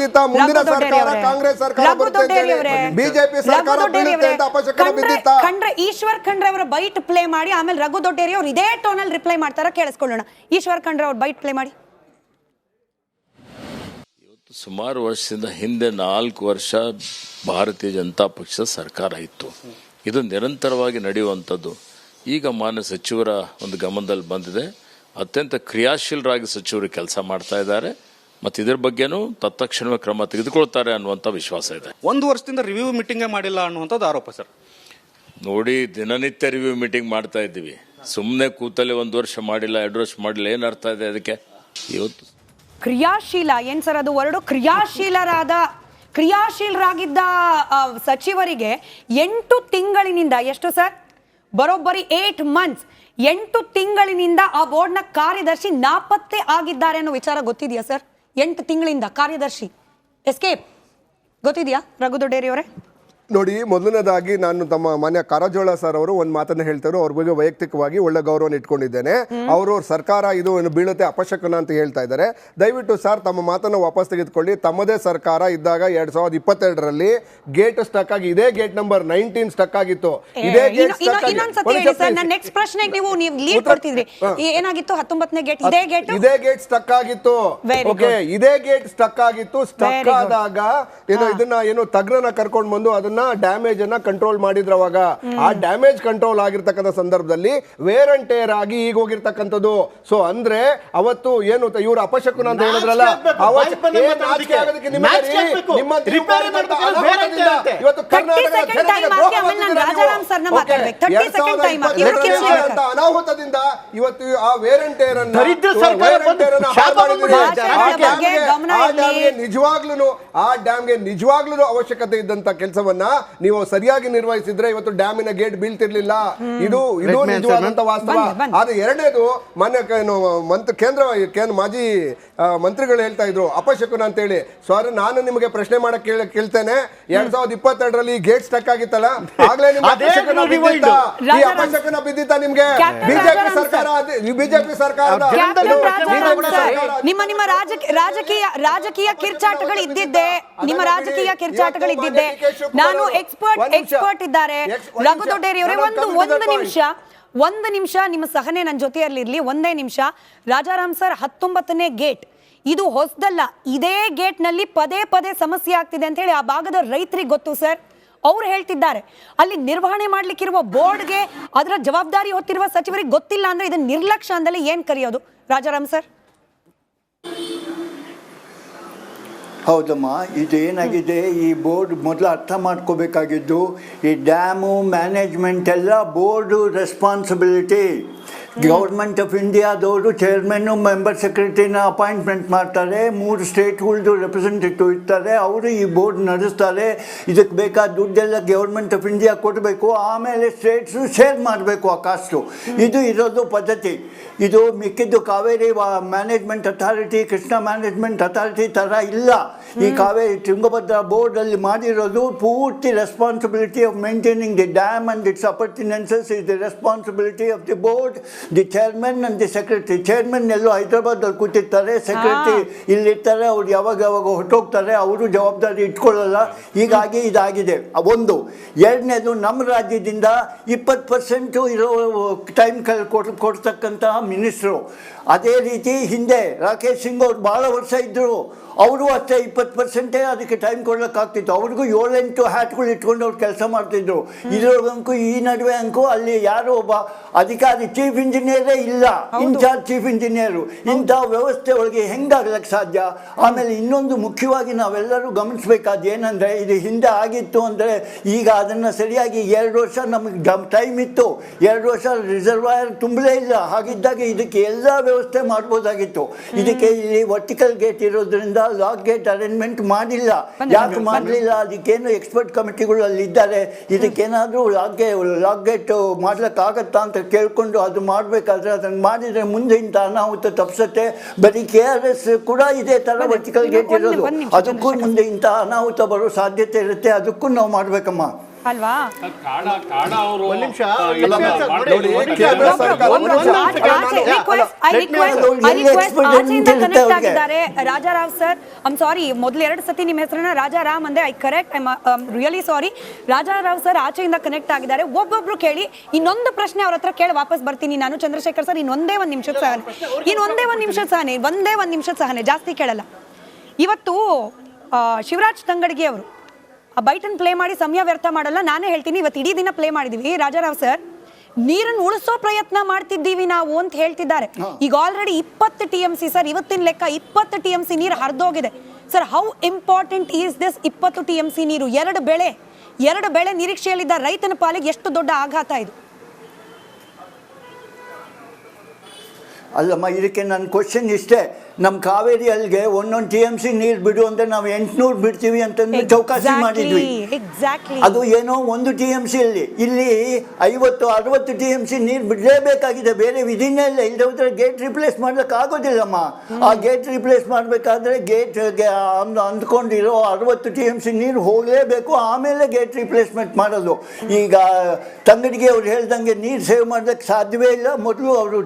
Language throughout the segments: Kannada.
ಖಚಿತ ಮುಂದಿನ ಸರ್ಕಾರ ಕಾಂಗ್ರೆಸ್ ಸರ್ಕಾರ ಬರುತ್ತೆ, ಬಿಜೆಪಿ ಸರ್ಕಾರ ಬೀಳುತ್ತೆ ಅಂತ ಅಪಶಕನ ಬಿದ್ದಿತ್ತ. ಖಂಡ್ರೆ ಈಶ್ವರ್ ಖಂಡ್ರೆ ಅವರ ಬೈಟ್ ಪ್ಲೇ ಮಾಡಿ, ಆಮೇಲೆ ರಘು ದೊಡ್ಡೇರಿ ಅವರು ಇದೇ ಟೋನಲ್ಲಿ ರಿಪ್ಲೈ ಮಾಡ್ತಾರ, ಕೇಳಿಸ್ಕೊಳ್ಳೋಣ. ಈಶ್ವರ್ ಖಂಡ್ರೆ ಅವ್ರ ಬೈಟ್ ಪ್ಲೇ ಮಾಡಿ. ಸುಮಾರು ವರ್ಷದಿಂದ ಹಿಂದೆ 4 ವರ್ಷ ಭಾರತೀಯ ಜನತಾ ಪಕ್ಷದ ಸರ್ಕಾರ ಇತ್ತು. ಇದು ನಿರಂತರವಾಗಿ ನಡೆಯುವಂಥದ್ದು. ಈಗ ಮಾನ್ಯ ಸಚಿವರ ಒಂದು ಗಮನದಲ್ಲಿ ಬಂದಿದೆ. ಅತ್ಯಂತ ಕ್ರಿಯಾಶೀಲರಾಗಿ ಸಚಿವರು ಕೆಲಸ ಮಾಡ್ತಾ ಇದ್ದಾರೆ ಮತ್ತು ಇದ್ರ ಬಗ್ಗೆನೂ ತತ್ಕ್ಷಣವೇ ಕ್ರಮ ತೆಗೆದುಕೊಳ್ತಾರೆ ಅನ್ನುವಂಥ ವಿಶ್ವಾಸ ಇದೆ. 1 ವರ್ಷದಿಂದ ರಿವ್ಯೂ ಮೀಟಿಂಗೇ ಮಾಡಿಲ್ಲ ಅನ್ನುವಂಥದ್ದು ಆರೋಪ ಸರ್. ನೋಡಿ, ದಿನನಿತ್ಯ ರಿವ್ಯೂ ಮೀಟಿಂಗ್ ಮಾಡ್ತಾ ಇದ್ದೀವಿ. ಸುಮ್ಮನೆ ಕೂತಲ್ಲಿ 1 ವರ್ಷ ಮಾಡಿಲ್ಲ 2 ವರ್ಷ ಮಾಡಿಲ್ಲ, ಏನು ಅರ್ಥ ಇದೆ ಅದಕ್ಕೆ? ಇವತ್ತು ಕ್ರಿಯಾಶೀಲ ಏನ್ ಸರ್ ಅದು ವರ್ಡು? ಕ್ರಿಯಾಶೀಲರಾಗಿದ್ದ ಸಚಿವರಿಗೆ 8 ತಿಂಗಳಿನಿಂದ, ಎಷ್ಟು ಸರ್, ಬರೋಬ್ಬರಿ 8 months, 8 ತಿಂಗಳಿನಿಂದ ಆ ಬೋರ್ಡ್ನ ಕಾರ್ಯದರ್ಶಿ ನಾಪತ್ತೆ ಆಗಿದ್ದಾರೆ ಅನ್ನೋ ವಿಚಾರ ಗೊತ್ತಿದೆಯಾ ಸರ್? 8 ತಿಂಗಳಿಂದ ಕಾರ್ಯದರ್ಶಿ ಎಸ್ಕೇಪ್ ಗೊತ್ತಿದೆಯಾ ರಘು ದೊಡ್ಡೇರಿ ಅವರೇ? ನೋಡಿ, ಮೊದಲನೇದಾಗಿ ನಾನು ತಮ್ಮ ಮಾನ್ಯ ಕಾರಜೋಳ ಸರ್ ಅವರು ಒಂದು ಮಾತನ್ನ ಹೇಳ್ತಾರೆ. ಅವ್ರ ಬಗ್ಗೆ ವೈಯಕ್ತಿಕವಾಗಿ ಒಳ್ಳೆ ಗೌರವನ ಇಟ್ಕೊಂಡಿದ್ದೇನೆ. ಅವರು ಸರ್ಕಾರ ಇದು ಬೀಳುತ್ತೆ ಅಪಶಕನ ಅಂತ ಹೇಳ್ತಾ ಇದ್ದಾರೆ. ದಯವಿಟ್ಟು ಸರ್ ತಮ್ಮ ಮಾತನ್ನು ವಾಪಸ್ ತೆಗೆದುಕೊಳ್ಳಿ. ತಮ್ಮದೇ ಸರ್ಕಾರ ಇದ್ದಾಗ 2022ರಲ್ಲಿ ಗೇಟ್ ಸ್ಟಕ್ ಆಗಿ, ಇದೇ ಗೇಟ್ ನಂಬರ್ 19 ಸ್ಟಕ್ ಆಗಿತ್ತು. ಇದೇ ಗೇಟ್ ನೆಕ್ಸ್ಟ್ ಪ್ರಶ್ನೆಗೆ ನೀವು ಲೀಡ್ ಕೊಡ್ತಿದ್ರಿ. ಏನಾಗಿತ್ತು 19ನೇ ಗೇಟ್? ಇದೇ ಗೇಟ್ ಸ್ಟಕ್ ಆಗಿತ್ತು. ಓಕೆ, ಇದೇ ಗೇಟ್ ಸ್ಟಕ್ ಆಗಿತ್ತು. ಸ್ಟಕ್ ಆದಾಗ ಇದನ್ನ ತಜ್ಞರನ್ನ ಕರ್ಕೊಂಡು ಬಂದು ಅದನ್ನ ಡ್ಯಾಮೇಜ್ ಅನ್ನ ಕಂಟ್ರೋಲ್ ಮಾಡಿದ್ರ. ಅವಾಗ ಆ ಡ್ಯಾಮೇಜ್ ಕಂಟ್ರೋಲ್ ಆಗಿರ್ತಕ್ಕಂಥ ಸಂದರ್ಭದಲ್ಲಿ ವೇರ್ ಅಂಡ್ ಟೇರ್ ಆಗಿ ಈಗ ಹೋಗಿರ್ತಕ್ಕಂಥದ್ದು. ಸೊ ಅಂದ್ರೆ ಅವತ್ತು ಏನು ಇವ್ರು ಅಪಶಕುನ ಅಂತ ಹೇಳಿದ್ರಲ್ಲ, ಇವತ್ತು ಅನಾಹುತದಿಂದ ಇವತ್ತು ಆ ವೇರ್ ಅಂಡ್ ಟೇರ್ ಆ ಡ್ಯಾಮ್ಗೆ ನಿಜವಾಗ್ಲೂ ಅವಶ್ಯಕತೆ ಇದ್ದಂತ ಕೆಲಸವನ್ನ ನೀವು ಸರಿಯಾಗಿ ನಿರ್ವಹಿಸಿದ್ರೆ ಇವತ್ತು ಡ್ಯಾಮಿನ ಗೇಟ್ ಬೀಳ್ತಿರ್ಲಿಲ್ಲ. ಇದು ನಿಜವಾದಂತ ವಾಸ್ತವ. ಆದ್ರೆ ಎರಡನೇದು, ಮಾನ್ಯ ಕೇಂದ್ರ ಮಾಜಿ ಮಂತ್ರಿಗಳು ಹೇಳ್ತಾ ಇದ್ರು ಅಪಶಕುನ ಅಂತ ಹೇಳಿ. ಸಾರಿ, ನಾನು ನಿಮಗೆ ಪ್ರಶ್ನೆ ಮಾಡಕ್ ಕೇಳ್ತೇನೆ. 2022ರಲ್ಲಿ ಗೇಟ್ ಸ್ಟಕ್ ಆಗಿತ್ತಲ್ಲ, ಆಗ್ಲೇ ನಿಮ್ಗೆ ಅಪಶಕುನ ಬಿದ್ದಿತ್ತ ನಿಮ್ಗೆ? ಬಿಜೆಪಿ ಸರ್ಕಾರದ ನಿಮ್ಮ ರಾಜಕೀಯ ಕಿರ್ಚಾಟಗಳು ಇದ್ದಿದ್ದೆ. ನಿಮ್ಮ ರಾಜಕೀಯ ಕಿರ್ಚಾಟಗಳು ಇದ್ದಿದ್ದೆ. ನಾನು ಎಕ್ಸ್ಪರ್ಟ್ ಇದ್ದಾರೆ ರಘು ದೊಡ್ಡೇರಿ ಅವರೇ. ಒಂದು ನಿಮಿಷ ನಿಮ್ಮ ಸಹನೆ ನನ್ನ ಜೊತೆಯಲ್ಲಿರ್ಲಿ. 1 ನಿಮಿಷ. ರಾಜಾರಾಮ್ ಸರ್, 19ನೇ ಗೇಟ್ ಇದು ಹೊಸದಲ್ಲ. ಇದೇ ಗೇಟ್ ನಲ್ಲಿ ಪದೇ ಪದೇ ಸಮಸ್ಯೆ ಆಗ್ತಿದೆ ಅಂತ ಹೇಳಿ ಆ ಭಾಗದ ರೈತರಿಗೆ ಗೊತ್ತು ಸರ್. ಅವ್ರು ಹೇಳ್ತಿದ್ದಾರೆ ಅಲ್ಲಿ ನಿರ್ವಹಣೆ ಮಾಡ್ಲಿಕ್ಕಿರುವ ಬೋರ್ಡ್ಗೆ ಅದರ ಜವಾಬ್ದಾರಿ ಹೊತ್ತಿರುವ ಸಚಿವರಿಗೆ ಗೊತ್ತಿಲ್ಲ ಅಂದ್ರೆ ಇದನ್ನ ನಿರ್ಲಕ್ಷ್ಯ ಅಂದಲ್ಲಿ ಏನ್ ಕರೆಯೋದು? ರಾಜಾರಾಮ್ ಸರ್. ಹೌದಮ್ಮ, ಇದು ಏನಾಗಿದೆ, ಈ ಬೋರ್ಡ್ ಮೊದಲು ಅರ್ಥ ಮಾಡ್ಕೋಬೇಕಾಗಿದ್ದು, ಈ ಡ್ಯಾಮು ಮ್ಯಾನೇಜ್ಮೆಂಟ್ ಎಲ್ಲ ಬೋರ್ಡು ರೆಸ್ಪಾನ್ಸಿಬಿಲಿಟಿ. ಗೌರ್ಮೆಂಟ್ ಆಫ್ ಇಂಡಿಯಾದವರು ಚೇರ್ಮನ್ನು ಮೆಂಬರ್ ಸೆಕ್ರೆಟರಿನ ಅಪಾಯಿಂಟ್ಮೆಂಟ್ ಮಾಡ್ತಾರೆ. 3 ಸ್ಟೇಟ್ಗಳದ್ದು ರೆಪ್ರೆಸೆಂಟೇಟಿವ್ ಇರ್ತಾರೆ. ಅವರು ಈ ಬೋರ್ಡ್ ನಡೆಸ್ತಾರೆ. ಇದಕ್ಕೆ ಬೇಕಾದ ದುಡ್ಡೆಲ್ಲ ಗೌರ್ಮೆಂಟ್ ಆಫ್ ಇಂಡಿಯಾ ಕೊಡಬೇಕು, ಆಮೇಲೆ ಸ್ಟೇಟ್ಸು ಶೇರ್ ಮಾಡಬೇಕು ಆ ಕಾಸ್ಟು. ಇದು ಇರೋದು ಪದ್ಧತಿ. ಇದು ಮಿಕ್ಕಿದ್ದು Kaveri management authority, Krishna management authority ಥರ ಇಲ್ಲ. ಈ ಕಾವೇರಿ ತುಂಗಭದ್ರಾ ಬೋರ್ಡಲ್ಲಿ ಮಾಡಿರೋದು ಪೂರ್ತಿ responsibility of maintaining the dam and its appurtenances is the responsibility of the board, the chairman and the secretary. Chairman ಎಲ್ಲೋ ಹೈದರಾಬಾದಲ್ಲಿ ಕೂತಿರ್ತಾರೆ, ಸೆಕ್ರೆಟರಿ ಇಲ್ಲಿರ್ತಾರೆ. ಅವ್ರು ಯಾವಾಗ ಹೊರಟೋಗ್ತಾರೆ, ಅವರು ಜವಾಬ್ದಾರಿ ಇಟ್ಕೊಳ್ಳಲ್ಲ. ಹೀಗಾಗಿ ಇದಾಗಿದೆ ಒಂದು. ಎರಡನೇದು, ನಮ್ಮ ರಾಜ್ಯದಿಂದ 20% ಇರೋ ಟೈಮ್ ಕೊಡ್ತಕ್ಕಂತಹ ಮಿನಿಸ್ಟ್ರು. ಅದೇ ರೀತಿ ಹಿಂದೆ ರಾಕೇಶ್ ಸಿಂಗ್ ಅವ್ರು ಭಾಳ ವರ್ಷ ಇದ್ದರು. ಅವರು ಅಷ್ಟೇ 20% ಅದಕ್ಕೆ ಟೈಮ್ ಕೊಡೋಕ್ಕಾಗ್ತಿತ್ತು. ಅವ್ರಿಗೂ 7-8 ಹ್ಯಾಟ್ಗಳು ಇಟ್ಕೊಂಡು ಅವ್ರು ಕೆಲಸ ಮಾಡ್ತಿದ್ರು. ಇದ್ರೊಳಗಂತೂ ಈ ನಡುವೆ ಅಂಕು ಅಲ್ಲಿ ಯಾರೋ ಒಬ್ಬ ಅಧಿಕಾರಿ, ಚೀಫ್ ಇಂಜಿನಿಯರೇ ಇಲ್ಲ, ಇನ್ಚಾರ್ಜ್ ಚೀಫ್ ಇಂಜಿನಿಯರು. ಇಂಥ ವ್ಯವಸ್ಥೆ ಒಳಗೆ ಹೆಂಗಾಗ್ಲಿಕ್ಕೆ ಸಾಧ್ಯ? ಆಮೇಲೆ ಇನ್ನೊಂದು ಮುಖ್ಯವಾಗಿ ನಾವೆಲ್ಲರೂ ಗಮನಿಸಬೇಕಾದ ಏನಂದರೆ, ಇದು ಹಿಂದೆ ಆಗಿತ್ತು ಅಂದರೆ ಈಗ ಅದನ್ನು ಸರಿಯಾಗಿ 2 ವರ್ಷ ನಮಗೆ ಟೈಮ್ ಇತ್ತು. 2 ವರ್ಷ ರಿಸರ್ವಾಯರ್ ತುಂಬಲೇ ಇಲ್ಲ. ಹಾಗಿದ್ದಾಗ ಇದಕ್ಕೆ ಎಲ್ಲ ವ್ಯವಸ್ಥೆ ಮಾಡ್ಬೋದಾಗಿತ್ತು. ಇದಕ್ಕೆ ಇಲ್ಲಿ ವರ್ಟಿಕಲ್ ಗೇಟ್ ಇರೋದ್ರಿಂದ ಲಾಕ್ ಗೇಟ್ ಅರೇಂಜ್ಮೆಂಟ್ ಮಾಡಿಲ್ಲ. ಯಾಕೆ ಮಾಡಲಿಲ್ಲ? ಅದಕ್ಕೇನು ಎಕ್ಸ್ಪರ್ಟ್ ಕಮಿಟಿಗಳು ಅಲ್ಲಿ ಇದ್ದಾರೆ. ಇದಕ್ಕೇನಾದರೂ ಲಾಕ್ ಗೇಟ್ ಮಾಡ್ಲಿಕ್ಕಾಗತ್ತಾ ಅಂತ ಕೇಳ್ಕೊಂಡು ಅದು ಮಾಡಬೇಕಾದ್ರೆ ಅದನ್ನು ಮಾಡಿದರೆ ಮುಂದೆ ಇಂಥ ಅನಾಹುತ ತಪ್ಪಿಸುತ್ತೆ. ಬರೀ KRS ಕೂಡ ಇದೇ ಥರ ವರ್ಟಿಕಲ್ ಗೇಟ್ ಇರೋದು. ಅದಕ್ಕೂ ಮುಂದೆ ಇಂಥ ಅನಾಹುತ ಬರೋ ಸಾಧ್ಯತೆ ಇರುತ್ತೆ. ಅದಕ್ಕೂ ನಾವು ಮಾಡಬೇಕಮ್ಮ. ಅಲ್ವಾ? ಒಂದ್ ನಿಮಿಷ ನೋಡಿ, ಕೇಂದ್ರ ಸರ್ಕಾರ ಒಬ್ರು ಆಚೆಯಿಂದ ಕನೆಕ್ಟ್ ಆಗಿದ್ದಾರೆ. ರಾಜಾರಾವ್ ಸರ್, ಐಮ್ ಸಾರಿ, ಮೊದಲು 2 ಸತಿ ನಿಮ್ಮ ಹೆಸರನ್ನ ರಾಜಾರಾಮ್ ಅಂದೆ, I correct, I really sorry. Rajarao sir ಆಚೆಯಿಂದ ಕನೆಕ್ಟ್ ಆಗಿದ್ದಾರೆ. ಒಬ್ಬೊಬ್ರು ಕೇಳಿ. ಇನ್ನೊಂದು ಪ್ರಶ್ನೆ ಅವ್ರ ಹತ್ರ ಕೇಳಿ ವಾಪಸ್ ಬರ್ತೀನಿ ನಾನು. ಚಂದ್ರಶೇಖರ್ ಸರ್, ಇನ್ನೊಂದೇ ಒಂದು ನಿಮಿಷದ ಸಹನೆ, ಜಾಸ್ತಿ ಕೇಳಲ್ಲ. ಇವತ್ತು ಶಿವರಾಜ್ ತಂಗಡಗಿ ಅವರು ಆ ಬೈಟನ್ ಪ್ಲೇ ಮಾಡಿ ಸಮಯ ವ್ಯರ್ಥ ಮಾಡಲ್ಲ. ನಾನೇ ಹೇಳ್ತೀನಿ, ಇವತ್ತು ಇಡೀ ದಿನ ಪ್ಲೇ ಮಾಡಿದೀವಿ. ರಾಜಾರಾವ್ ಸರ್, ನೀರನ್ನು ಉಳಿಸೋ ಪ್ರಯತ್ನ ಮಾಡ್ತಿದ್ದೀವಿ ನಾವು ಅಂತ ಹೇಳ್ತಿದ್ದಾರೆ. ಈಗ ಆಲ್ರೆಡಿ 20 TMC ಸರ್, ಇವತ್ತಿನ ಲೆಕ್ಕ 20 TMC ನೀರು ಹರಿದೋಗಿದೆ sir. How important is this 20 TMC ನೀರು? ಎರಡು ಬೆಳೆ ನಿರೀಕ್ಷೆಯಲ್ಲಿದ್ದ ರೈತನ ಪಾಲಿಗೆ ಎಷ್ಟು ದೊಡ್ಡ ಆಘಾತ ಇದು. ಅಲ್ಲಮ್ಮ, ಇದಕ್ಕೆ ನನ್ನ ಕ್ವಶನ್ ಇಷ್ಟೇ, ನಮ್ಮ ಕಾವೇರಿ ಅಲ್ಲಿಗೆ 1 TMC ನೀರು ಬಿಡು ಅಂದರೆ ನಾವು 800 ಬಿಡ್ತೀವಿ ಅಂತಂದು ಚೌಕಾಸಿ ಮಾಡಿದ್ವಿ. ಅದು ಏನೋ 1 TMC ಇಲ್ಲಿ 50-60 TMC ನೀರು ಬಿಡಲೇಬೇಕಾಗಿದೆ. ಬೇರೆ ವಿಧಿನೇ ಇಲ್ಲ. ಇಲ್ಲದೆ ಹೋದ್ರೆ ಗೇಟ್ ರಿಪ್ಲೇಸ್ ಮಾಡ್ಲಿಕ್ಕೆ ಆಗೋದಿಲ್ಲಮ್ಮ. ಆ ಗೇಟ್ ರಿಪ್ಲೇಸ್ ಮಾಡಬೇಕಾದ್ರೆ ಗೇಟ್ಗೆ ಅಂದ್ಕೊಂಡಿರೋ 60 TMC ನೀರು ಹೋಗಲೇಬೇಕು. ಆಮೇಲೆ ಗೇಟ್ ರಿಪ್ಲೇಸ್ಮೆಂಟ್ ಮಾಡೋದು. ಈಗ ತಂಗಡಿಗೆ ಅವ್ರು ಹೇಳ್ದಂಗೆ ನೀರು ಸೇವ್ ಮಾಡೋದಕ್ಕೆ ಸಾಧ್ಯವೇ ಇಲ್ಲ. ಮೊದಲು ಅವರು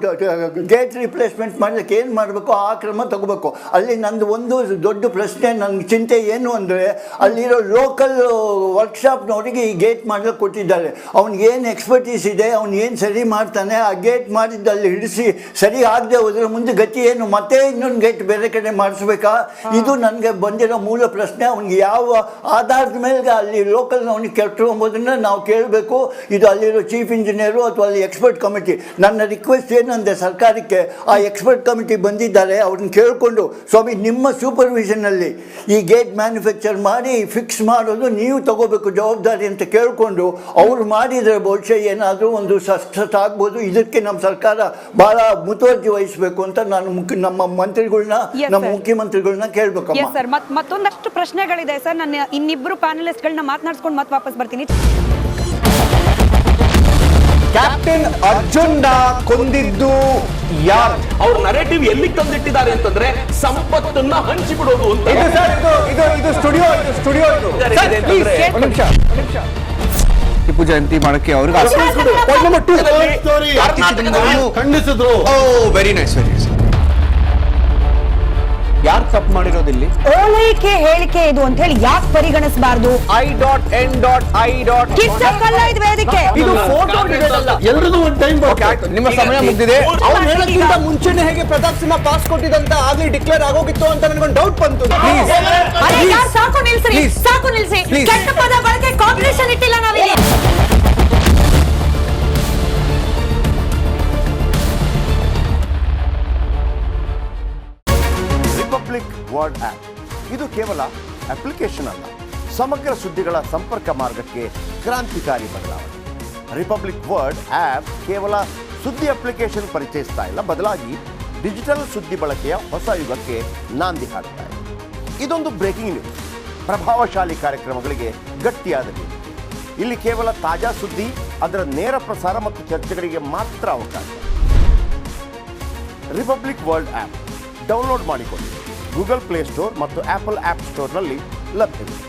ಗೇಟ್ ರಿಪ್ಲೇಸ್ಮೆಂಟ್ ಮಾಡ್ಲಿಕ್ಕೆ ಏನು ಮಾಡಬೇಕು ಆ ಕ್ರಮ ತಗೋಬೇಕು. ಅಲ್ಲಿ ನಂದು ಒಂದು ದೊಡ್ಡ ಪ್ರಶ್ನೆ, ನನ್ನ ಚಿಂತೆ ಏನು ಅಂದರೆ, ಅಲ್ಲಿರೋ ಲೋಕಲ್ ವರ್ಕ್ಶಾಪ್ನವರಿಗೆ ಈ ಗೇಟ್ ಮಾಡ್ಲಿಕ್ಕೆ ಕೊಟ್ಟಿದ್ದಾರೆ. ಅವ್ನಿಗೆ ಏನು ಎಕ್ಸ್ಪರ್ಟೀಸ್ ಇದೆ, ಅವ್ನು ಏನು ಸರಿ ಮಾಡ್ತಾನೆ, ಆ ಗೇಟ್ ಮಾಡಿದ್ದಲ್ಲಿ ಹಿಡಿಸಿ ಸರಿ ಆಗದೆ ಹೋದ್ರೆ ಮುಂದೆ ಗತಿ ಏನು? ಮತ್ತೆ ಇನ್ನೊಂದು ಗೇಟ್ ಬೇರೆ ಕಡೆ ಮಾಡಿಸ್ಬೇಕಾ? ಇದು ನನಗೆ ಬಂದಿರೋ ಮೂಲ ಪ್ರಶ್ನೆ. ಅವ್ನಿಗೆ ಯಾವ ಆಧಾರದ ಮೇಲೆ ಅಲ್ಲಿ ಲೋಕಲ್ನವನಿಗೆ ಕೆಟ್ಟಿರೋದನ್ನು ನಾವು ಕೇಳಬೇಕು. ಇದು ಅಲ್ಲಿರೋ ಚೀಫ್ ಇಂಜಿನಿಯರು ಅಥವಾ ಅಲ್ಲಿ ಎಕ್ಸ್ಪರ್ಟ್ ಕಮಿಟಿ. ನನ್ನ ರಿಕ್ವೆಸ್ಟ್ ಏನಂದರೆ ಸರ್ಕಾರಕ್ಕೆ, ಆ ಎಕ್ಸ್ಪರ್ಟ್ ಕಮಿಟಿ ಬಂದಿದ್ದಾರೆ, ಅವ್ರನ್ನ ಕೇಳಿಕೊಂಡು, ಸ್ವಾಮಿ ನಿಮ್ಮ ಸೂಪರ್ವಿಷನಲ್ಲಿ ಈ ಗೇಟ್ ಮ್ಯಾನುಫ್ಯಾಕ್ಚರ್ ಮಾಡಿ ಫಿಕ್ಸ್ ಮಾಡೋದು ನೀವು ತಗೋಬೇಕು ಜವಾಬ್ದಾರಿ ಅಂತ ಕೇಳಿಕೊಂಡು ಅವ್ರು ಮಾಡಿದರೆ ಬಹುಶಃ ಏನಾದರೂ ಒಂದು ಸಕ್ಸಸ್ ಆಗ್ಬೋದು. ಇದಕ್ಕೆ ನಮ್ಮ ಸರ್ಕಾರ ಭಾಳ ಮುತುವರ್ಜಿ ವಹಿಸಬೇಕು ಅಂತ ನಾನು ನಮ್ಮ ಮಂತ್ರಿಗಳನ್ನ, ನಮ್ಮ ಮುಖ್ಯಮಂತ್ರಿಗಳನ್ನ ಕೇಳಬೇಕಮ್ಮ. Sir, ಮತ್ತೊಂದಷ್ಟು ಪ್ರಶ್ನೆಗಳಿದೆ sir. ನಾನು ಇನ್ನಿಬ್ಬರು ಪ್ಯಾನಲಿಸ್ಟ್ಗಳನ್ನ ಮಾತನಾಡಿಸ್ಕೊಂಡು ಮತ್ತೆ ವಾಪಸ್ ಬರ್ತೀನಿ. ಕ್ಯಾಪ್ಟನ್ ಅರ್ಜುನ್ ಕೊಂದಿದ್ದು ಯಾರು? ಅವ್ರ ನರೇಟಿವ್ ಎಲ್ಲಿ ತಂದಿಟ್ಟಿದ್ದಾರೆ ಅಂತಂದ್ರೆ ಸಂಪತ್ತನ್ನ ಹಂಚಿಬಿಡೋದು ಅಂತ. ಇದು ಸ್ಟುಡಿಯೋ ಟಿಪ್ಪು ಜಯಂತಿ ಮಾಡಕ್ಕೆ ಅವ್ರಿಗೆ ಖಂಡಿಸಿದ್ರು. Very nice. ಯಾರು ತಪ್ಪು ಮಾಡಿರೋದಿಲ್ಲಿ? ಓಲೈಕೆ ಹೇಳಿಕೆ ಇದು ಅಂತ ಹೇಳಿ ಯಾಕೆ ಪರಿಗಣಿಸಬಾರದು? ಕಿಚ್ಚಕ್ಕಲ್ಲ ಇದು ವೇದಿಕೆ. ಇದು ಫೋಟೋ ಎಲ್ರಿಗೂ ಒಂದು ಟೈಮ್. ನಿಮ್ಮ ಸಮಯ ಮುಗಿದಿದೆ. ಅವ್ರು ಹೇಳೋಕ್ಕಿಂತ ಮುಂಚೆನೆ ಹೇಗೆ ಪ್ರತಾಪ್ ಸಿಂಹ ಪಾಸ್ ಕೊಟ್ಟಿದಂತ ಆಗ್ಲಿ ಡಿಕ್ಲೇರ್ ಆಗೋಗಿತ್ತು ಅಂತ ನನಗೊಂದು ಡೌಟ್ ಬಂತು. ಸಾಕು ನಿಲ್ಸಿ. ಕೆಟ್ಟ ಪದ ಬಳಕೆ ಕಾಂಬಿನೇಷನ್ ಇಟ್ಟಿಲ್ಲ ನಾವಿಲ್ಲಿ. ರಿಪಬ್ಲಿಕ್ ವರ್ಡ್ ಆ್ಯಪ್ ಇದು ಕೇವಲ ಅಪ್ಲಿಕೇಶನ್ ಅಲ್ಲ, ಸಮಗ್ರ ಸುದ್ದಿಗಳ ಸಂಪರ್ಕ ಮಾರ್ಗಕ್ಕೆ ಕ್ರಾಂತಿಕಾರಿ ಬದಲಾವಣೆ. ರಿಪಬ್ಲಿಕ್ ವರ್ಡ್ ಆ್ಯಪ್ ಕೇವಲ ಸುದ್ದಿ ಅಪ್ಲಿಕೇಶನ್ ಪರಿಚಯಿಸ್ತಾ ಇಲ್ಲ, ಬದಲಾಗಿ ಡಿಜಿಟಲ್ ಸುದ್ದಿ ಬಳಕೆಯ ಹೊಸ ಯುಗಕ್ಕೆ ನಾಂದಿ ಹಾಡ್ತಾ ಇದೆ. ಇದೊಂದು ಬ್ರೇಕಿಂಗ್ ನ್ಯೂಸ್, ಪ್ರಭಾವಶಾಲಿ ಕಾರ್ಯಕ್ರಮಗಳಿಗೆ ಗಟ್ಟಿಯಾದ ನ್ಯೂಸ್. ಇಲ್ಲಿ ಕೇವಲ ತಾಜಾ ಸುದ್ದಿ, ಅದರ ನೇರ ಪ್ರಸಾರ ಮತ್ತು ಚರ್ಚೆಗಳಿಗೆ ಮಾತ್ರ ಅವಕಾಶ. ರಿಪಬ್ಲಿಕ್ ವರ್ಲ್ಡ್ ಆ್ಯಪ್ ಡೌನ್ಲೋಡ್ ಮಾಡಿಕೊಳ್ಳಿ. ಗೂಗಲ್ ಪ್ಲೇ ಸ್ಟೋರ್ ಮತ್ತು ಆಪಲ್ ಆ್ಯಪ್ ಸ್ಟೋರ್ನಲ್ಲಿ ಲಭ್ಯವಿದೆ.